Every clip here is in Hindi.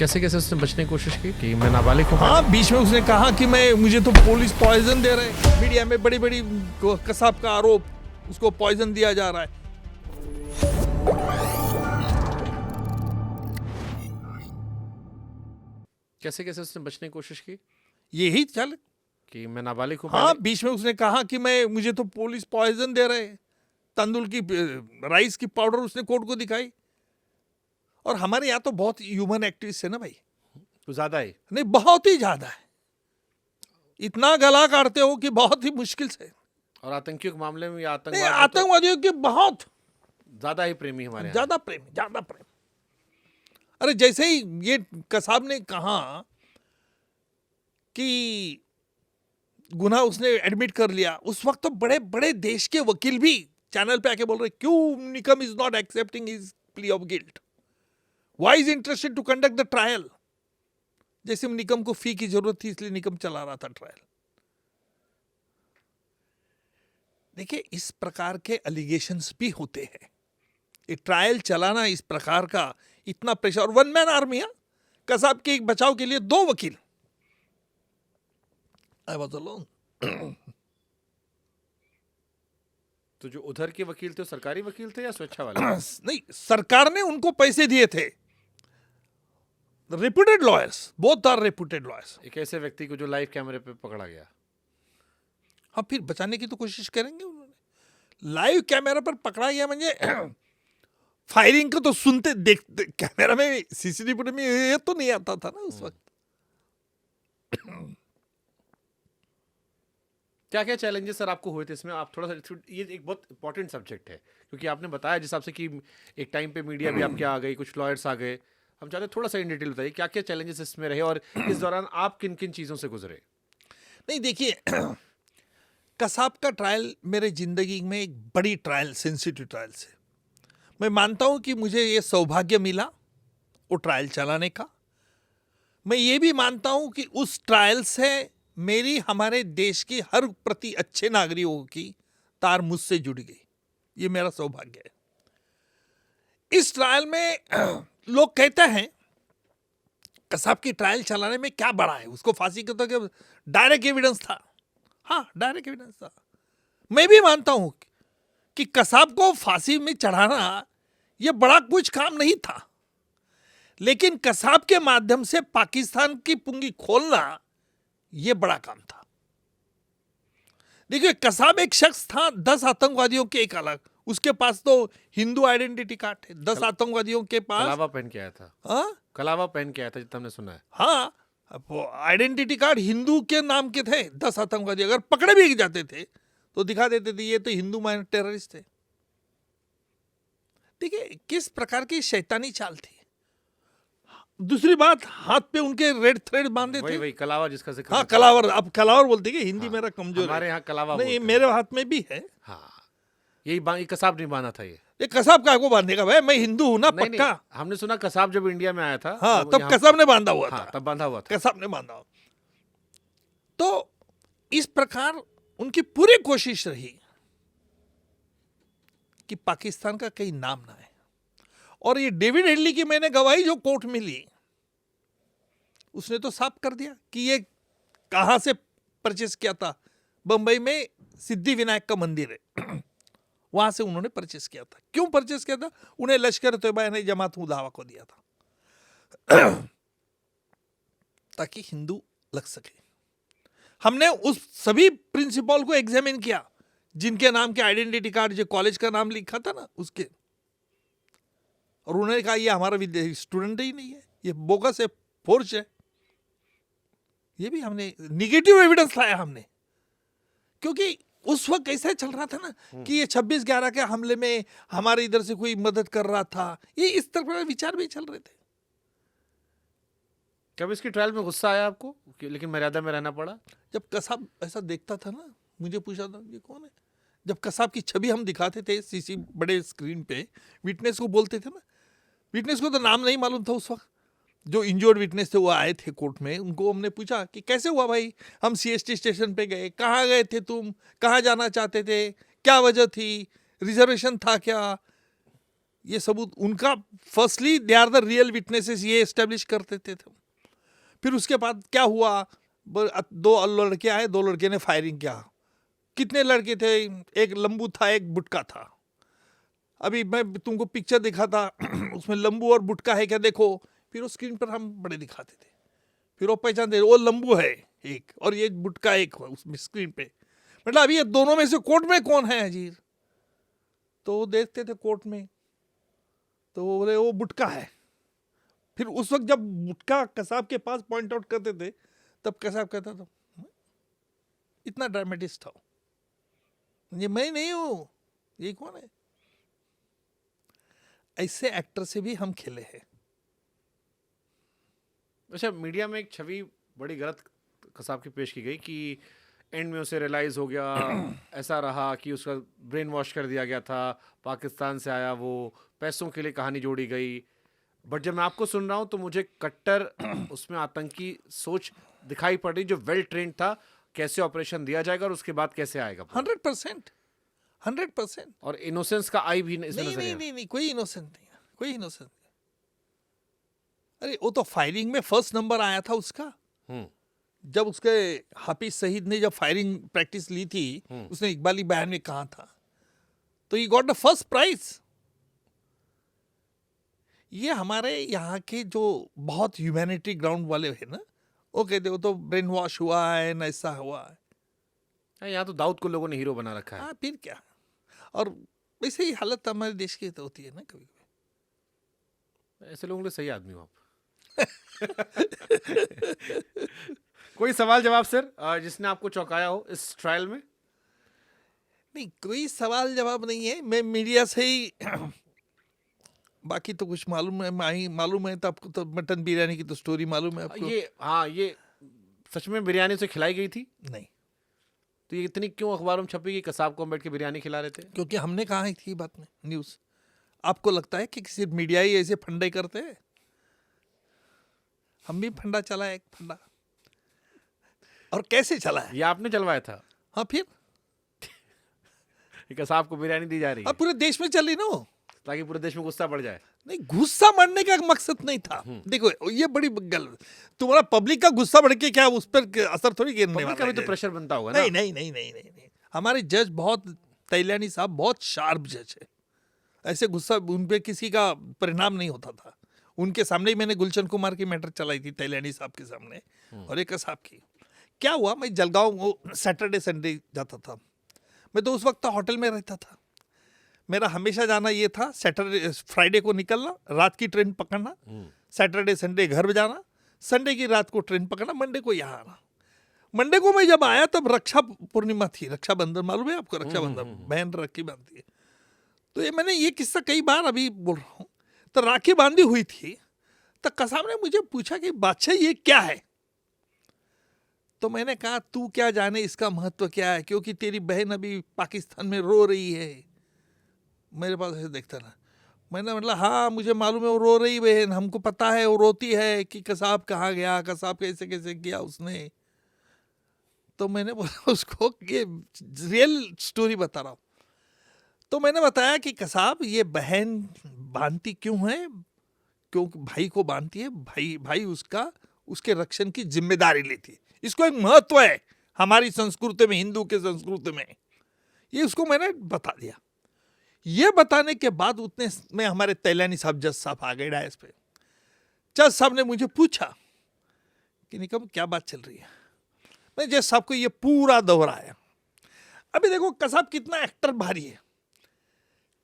कैसे कैसे उसने बचने की कोशिश की कि मैं नाबालिग हूँ। हाँ, बीच में उसने कहा कि मुझे तो पुलिस पॉइजन दे रहे हैं। मीडिया में बड़ी बड़ी कसाब का आरोप, उसको पॉइजन दिया जा रहा है। कैसे कैसे उसने बचने की कोशिश की यही चल कि मैं नाबालिग हूँ। हाँ, बीच में उसने कहा कि मुझे तो पुलिस पॉइजन दे रहे हैं। तंदुल की राइस की पाउडर उसने कोर्ट को दिखाई। और हमारे यहाँ तो बहुत ह्यूमन एक्टिविस्ट है ना भाई, तो ज्यादा ही नहीं बहुत ही ज्यादा है। इतना गला काटते हो कि बहुत ही मुश्किल से। और आतंकियों के मामले में नहीं, आतंकवाद आतंकवादियों के बहुत ज्यादा ही प्रेमी हमारे यहाँ। ज्यादा प्रेम। अरे जैसे ही ये कसाब ने कहा कि गुनाह उसने एडमिट कर लिया, उस वक्त तो बड़े बड़े देश के वकील भी चैनल पे आके बोल रहे क्यों Nikam is not accepting his plea of guilt, why is interested to conduct the trial. जैसे निकम को फी की जरूरत थी इसलिए निकम चला रहा था ट्रायल। देखिए, इस प्रकार के एलिगेशंस भी होते हैं। ये ट्रायल चलाना इस प्रकार का इतना प्रेशर, वन मैन आर्मी है। कसाब के एक बचाव के लिए 2 वकील। I was alone. तो जो उधर के वकील थे वो सरकारी वकील थे या स्वेच्छा वाले? नहीं, सरकार ने उनको पैसे दिए थे। Reputed lawyers, both are reputed lawyers. एक ऐसे व्यक्ति को जो लाइव कैमरे पे पकड़ा गया। हाँ, फिर बचाने की तो कोशिश करेंगे उन्होंने। लाइव कैमरा पर पकड़ा गया म्हणजे फायरिंग को तो सुनते देखते कैमरा में, सीसीटीवी में ये तो नहीं आता था ना उस वक्त। क्या क्या चैलेंजेस सर आपको हुए थे इसमें? आप थोड़ा सा, ये एक बहुत इंपॉर्टेंट सब्जेक्ट है क्योंकि आपने बताया जिस हिसाब से कि एक टाइम पे मीडिया भी आपके आ गई, कुछ लॉयर्स आ गए। हम चाहते हैं थोड़ा सा इन डिटेल बताइए क्या क्या चैलेंजेस इसमें रहे और इस दौरान आप किन किन चीज़ों से गुजरे। नहीं, देखिए, कसाब का ट्रायल मेरे जिंदगी में एक बड़ी ट्रायल, सेंसिटिव ट्रायल से। मैं मानता हूं कि मुझे ये सौभाग्य मिला वो ट्रायल चलाने का। मैं ये भी मानता हूं कि उस ट्रायल से मेरी हमारे देश की हर प्रति अच्छे नागरिकों की तार मुझसे जुड़ गई। ये मेरा सौभाग्य है। इस ट्रायल में लोग कहते हैं कसाब की ट्रायल चलाने में क्या बड़ा है, उसको फांसी का तो डायरेक्ट एविडेंस था। हाँ, डायरेक्ट एविडेंस था। मैं भी मानता हूं कि कसाब को फांसी में चढ़ाना यह बड़ा कुछ काम नहीं था, लेकिन कसाब के माध्यम से पाकिस्तान की पुंगी खोलना यह बड़ा काम था। देखिए, कसाब एक शख्स था 10 आतंकवादियों के एक अलग, उसके पास तो हिंदू आइडेंटिटी कार्ड है। 10 आतंकवादियों के पास कलावा पहन के आया था। हाँ, कलावा पहन के आया था जितना हमने सुना है। हाँ, वो आइडेंटिटी कार्ड हिंदू के नाम के थे। 10 आतंकवादी अगर पकड़े भी जाते थे तो दिखा देते थे ये तो हिंदू माइंड टेररिस्ट थे। देखिए किस प्रकार की शैतानी चाल थी। दूसरी बात, हाथ पे उनके रेड थ्रेड बांधे थे। वही कलावा जिसका जिक्र। हाँ, कलावर। अब कलावर बोलते हैं कि हिंदी मेरा कमजोर हमारे है। यहाँ कलावा नहीं, बोलते हैं। मेरे हाथ में भी है। हाँ, यही कसाब नहीं बांधा था ये कसाब का को बांधेगा भाई, मैं हिंदू हूं ना, नहीं, पक्का। नहीं, हमने सुना कसाब जब इंडिया में आया था। हाँ, तब कसाब ने बांधा हुआ था। तब बांधा हुआ था। कसाब ने बांधा हुआ। तो इस प्रकार उनकी पूरी कोशिश रही कि पाकिस्तान का कहीं नाम ना है। और ये डेविड हेडली की मैंने गवाही जो कोर्ट में ली, उसने तो साफ कर दिया कि ये कहां से परचेस किया था। बंबई में सिद्धि विनायक का मंदिर है, वहां से उन्होंने परचेस किया था। क्यों परचेस किया था? उन्हें लश्कर तैयबा ने जमात उद दावा को दिया था ताकि हिंदू लग सके। हमने उस सभी प्रिंसिपल को एग्जामिन किया जिनके नाम के आइडेंटिटी कार्ड, जो कॉलेज का नाम लिखा था ना उसके, और उन्होंने कहा ये हमारा स्टूडेंट ही नहीं है, ये बोगस है, फोर्ज है। ये भी हमने निगेटिव एविडेंस लाया हमने, क्योंकि उस वक्त ऐसा चल रहा था ना कि ये 26/11 के हमले में हमारे इधर से कोई मदद कर रहा था। ये इस तरह के विचार भी चल रहे थे। कब इसकी ट्रायल में गुस्सा आया आपको लेकिन मर्यादा में रहना पड़ा? जब कसाब ऐसा देखता था ना, मुझे पूछा था ये कौन है। जब कसाब की छवि हम दिखाते थे सीसी बड़े स्क्रीन पे, विटनेस को बोलते थे ना, विटनेस को तो नाम नहीं मालूम था उस वक्त। जो इंजोर्ड विटनेस थे वो आए थे कोर्ट में, उनको हमने पूछा कि कैसे हुआ भाई, हम सीएसटी स्टेशन पे गए, कहाँ गए थे तुम, कहाँ जाना चाहते थे, क्या वजह थी, रिजर्वेशन था क्या? ये सबूत उनका, firstly they are the real witnesses, ये एस्टेब्लिश करते थे। फिर उसके बाद क्या हुआ, 2 लड़के आए, 2 लड़के ने फायरिंग किया। कितने लड़के थे, एक लंबू था, एक बुटका था। अभी मैं तुमको पिक्चर दिखा था उसमें लंबू और बुटका है क्या, देखो। फिर वो स्क्रीन पर हम बड़े दिखाते थे, फिर वो पहचानते, वो लंबू है एक और ये बुटका एक उसमें स्क्रीन पे। मतलब अभी ये दोनों में से कोर्ट में कौन है अजीर, तो वो देखते थे कोर्ट में, तो वो बोले वो बुटका है। फिर उस वक्त जब बुटका कसाब के पास पॉइंट आउट करते थे, तब कसाब कहता था इतना ड्रामेटिस्ट था, ये मैं नहीं हूं, ये कौन है। ऐसे एक्टर से भी हम खेले हैं। अच्छा, मीडिया में एक छवि बड़ी गलत कसाब की पेश की गई कि एंड में उसे रियलाइज हो गया, ऐसा रहा कि उसका ब्रेन वॉश कर दिया गया था, पाकिस्तान से आया वो, पैसों के लिए कहानी जोड़ी गई। बट जब मैं आपको सुन रहा हूँ तो मुझे कट्टर उसमें आतंकी सोच दिखाई पड़ रही, जो वेल ट्रेंड था, कैसे ऑपरेशन दिया जाएगा और उसके बाद कैसे आएगा। 100%। और इनोसेंस का आई भी इसमें नजर आया। नहीं, कोई इनोसेंट नहीं, कोई इनोसेंट नहीं। अरे वो तो फायरिंग में फर्स्ट नंबर आया था उसका। जब उसके हाफिज सईद ने जब फायरिंग प्रैक्टिस ली थी, उसने इकबाली बयान में कहा था, तो he got the first prize. ये हमारे यहाँ के जो बहुत ह्यूमैनिटी ग्राउंड वाले हैं ना, वो कहते वो तो ब्रेन वॉश हुआ है ना, ऐसा हुआ है। यहाँ तो दाऊद को लोगों ने हीरो बना रखा है। हाँ, फिर क्या। और वैसे ही हालत हमारे देश की तो होती है ना कभी कभी। ऐसे लोगों के सही आदमी हो आप। कोई सवाल जवाब सर जिसने आपको चौंकाया हो इस ट्रायल में? नहीं, कोई सवाल जवाब नहीं है। मैं मीडिया से ही बाकी तो कुछ मालूम है तो आपको तो मटन बिरयानी की तो स्टोरी मालूम है आपको। ये सच में बिरयानी से खिलाई गई थी? नहीं। तो ये इतनी क्यों अखबारों में छपी कि कसाब को बैठ के बिरयानी खिला रहे थे? क्योंकि हमने कहा है थी बात में न्यूज। आपको लगता है कि किसी मीडिया ही ऐसे फंडे करते हैं? हम भी फंडा चला एक फंडा। और कैसे चला है? ये आपने चलवाया था? हाँ, फिर कसाब को बिरयानी दी जा रही है। अब पूरे देश में चल रही ना वो, ताकि पूरे देश में गुस्सा बढ़ जाए। नहीं, गुस्सा बढ़ने का मकसद नहीं था। देखो, ये बड़ी गलत, तुम्हारा पब्लिक का गुस्सा बढ़ के क्या उस पर असर थोड़ी गिरने वाला है। तो प्रेशर बनता होगा ना। नहीं। हमारे जज बहुत, तैलानी साहब बहुत शार्प जज है। ऐसे गुस्सा उन पे किसी का परिणाम नहीं होता था। उनके सामने ही मैंने गुलशन कुमार की मैटर चलाई थी, तैलानी साहब के सामने और एक साहब की। क्या हुआ, मैं जलगांव सैटरडे संडे जाता था। मैं तो उस वक्त होटल में रहता था। मेरा हमेशा जाना ये था, सैटरडे फ्राइडे को निकलना, रात की ट्रेन पकड़ना, सैटरडे संडे घर जाना, संडे की रात को ट्रेन पकड़ना, मंडे को यहाँ आना। मंडे को मैं जब आया तब रक्षा पूर्णिमा थी, रक्षाबंधन मालूम है आपको? रक्षाबंधन, बहन राखी बांधती है। तो ये मैंने ये किस्सा कई बार अभी बोल रहा हूँ। तो राखी बांधी हुई थी, तो कसाब ने मुझे पूछा कि बादशाह ये क्या है? तो मैंने कहा तू क्या जाने इसका महत्व क्या है, क्योंकि तेरी बहन अभी पाकिस्तान में रो रही है। मेरे पास ऐसे देखता ना, मैंने मतलब हाँ मुझे मालूम है वो रो रही बहन, हमको पता है वो रोती है कि कसाब कहाँ गया, कसाब कैसे कैसे किया उसने। तो मैंने बोला उसको कि रियल स्टोरी बता रहा हूँ। तो मैंने बताया कि कसाब ये बहन बांधती क्यों है, क्योंकि भाई को बांधती है, भाई उसके रक्षण की जिम्मेदारी लेती है। इसको एक महत्व है हमारी संस्कृति में, हिंदू के संस्कृति में। ये उसको मैंने बता दिया। ये बताने के बाद उतने में हमारे तैलानी साहब, जज साहब आ गए डायस पे। जज साहब ने मुझे पूछा कि निकम क्या बात चल रही है। मैं जज साहब को ये पूरा दोहराया। अभी देखो कसाब कितना एक्टर भारी है।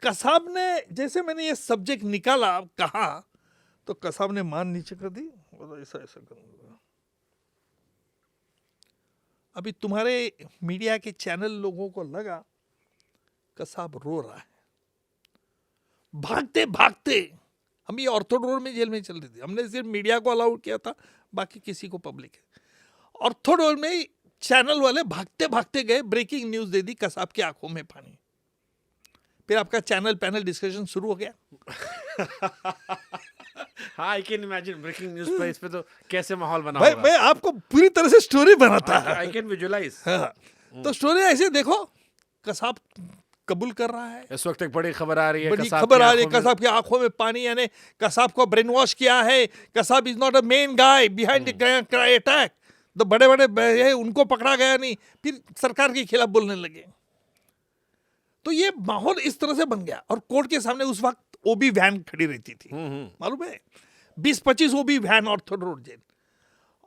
कसाब ने जैसे मैंने ये सब्जेक्ट निकाला कहा, तो कसाब ने मान नीचे कर दी, ऐसा करूंगा। अभी तुम्हारे मीडिया के चैनल लोगों को लगा कसाब रो रहा है। भागते भागते हम ये ऑर्थोडोर में जेल में चल रही थी। हमने सिर्फ मीडिया को अलाउड किया था, बाकी किसी को पब्लिक है। ऑर्थोडोर में चैनल वाले भागते भागते गए, ब्रेकिंग न्यूज दे दी, कसाब की आंखों में पानी। फिर आपका चैनल पैनल डिस्कशन शुरू हो गया। हाँ, I can imagine breaking news पे इस पे तो कैसे माहौल बना होगा। मैं आपको पूरी तरह से स्टोरी बनाता है। I can visualise. हाँ, तो स्टोरी ऐसे देखो, कसाब कबूल कर रहा है। इस वक्त एक बड़ी खबर आ रही है, बड़ी कसाब खबर की आ रही है, आंखों में- कसाब की आंखों में पानी, यानी कसाब को ब्रेन वॉश किया है। Kasab is not a main guy behind the attack. तो बड़े बड़े है उनको पकड़ा गया नहीं, फिर सरकार के खिलाफ बोलने लगे। तो ये माहौल इस तरह से बन गया। और कोर्ट के सामने उस वक्त ओबी वैन खड़ी रहती थी, मालूम है, 20-25 ओबी वैन ऑर्थो रोड जेल।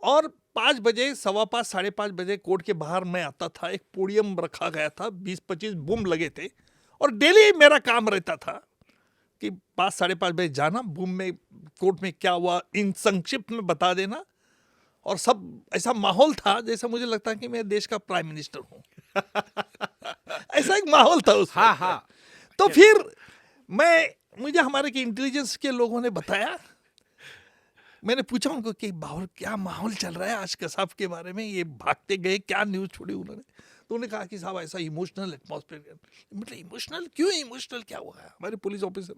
और 5 बजे, 5:15, 5:30 बजे कोर्ट के बाहर मैं आता था। एक पोडियम रखा गया था, 20-25 बूम लगे थे, और डेली मेरा काम रहता था कि 5, 5:30 बजे जाना, बूम में कोर्ट में क्या हुआ इन संक्षिप्त में बता देना। और सब ऐसा माहौल था जैसा मुझे लगता है कि मैं देश का प्राइम मिनिस्टर हूँ। ऐसा एक माहौल था उस हाँ वक्त। हाँ। तो फिर मुझे हमारे इंटेलिजेंस के लोगों ने बताया, मैंने पूछा उनको कि बाहर क्या माहौल चल रहा है आज कसाब के बारे में, ये भागते गए, क्या न्यूज़ छोड़ी उन्होंने। तो उन्होंने कहा कि साहब ऐसा इमोशनल एटमॉस्फेयर। मतलब इमोशनल क्यों, इमोशनल क्या हुआ है? हमारे पुलिस ऑफिसर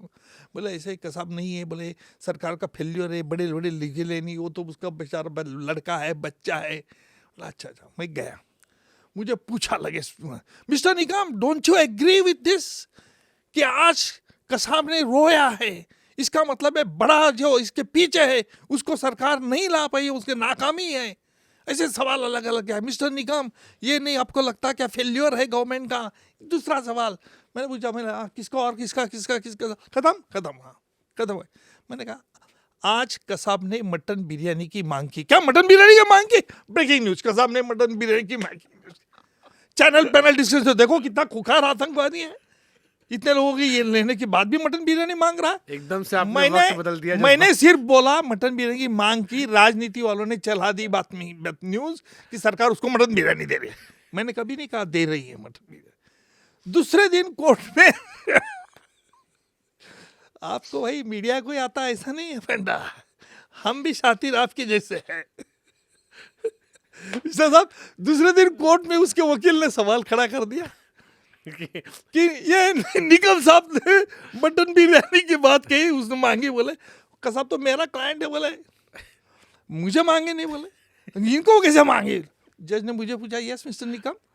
बोले ऐसे कसाब नहीं है, बोले सरकार का फेल्योर है, बड़े बड़े लिखे लेनी, वो तो उसका बेचारा लड़का है, बच्चा है। बोला अच्छा अच्छा। मैं गया, मुझे पूछा लगे, mister Nikam don't you agree with this कि आज कसाब ने रोया है, इसका मतलब है बड़ा जो इसके पीछे है उसको सरकार नहीं ला पाई, उसकी नाकामी है। ऐसे सवाल अलग अलग है। मिस्टर निकम ये नहीं आपको लगता क्या फेल्योर है गवर्नमेंट का? दूसरा सवाल मैंने पूछा, मैंने किसको और किसका किसका किसका खत्म, हाँ खत्म है। मैंने कहा आज कसाब ने मटन बिरयानी की मांग की। क्या मटन बिरयानी की मांग की? ब्रेकिंग न्यूज, कसाब ने मटन बिरयानी की मांग की। चैनल पैनल डिस्कशन, देखो कितना खुखार आतंकवादी है, इतने लोगों की ये लेने के बाद भी मटन बिरयानी मांग रहा। एकदम से आपने वक्त बदल दिया। मैंने सिर्फ बोला मटन बिरयानी की मांग की, राजनीति वालों ने चला दी बात न्यूज कि सरकार उसको मटन बिरयानी दे रही है। मैंने कभी नहीं कहा दे रही है मटन बिरयानी। दूसरे दिन कोर्ट में आपको भाई मीडिया कोई आता ऐसा नहीं है फंडा, हम भी शातिर आपके जैसे हैं। साहब दूसरे दिन कोर्ट में उसके वकील ने सवाल खड़ा कर दिया कि ये निकम साहब ने मटन बिरयानी की बात कही, उसने मांगी। बोले कसाब तो मेरा क्लाइंट है, बोले मुझे मांगे नहीं, बोले इनको कैसे मांगे? जज ने मुझे पूछा, यस मिस्टर निकम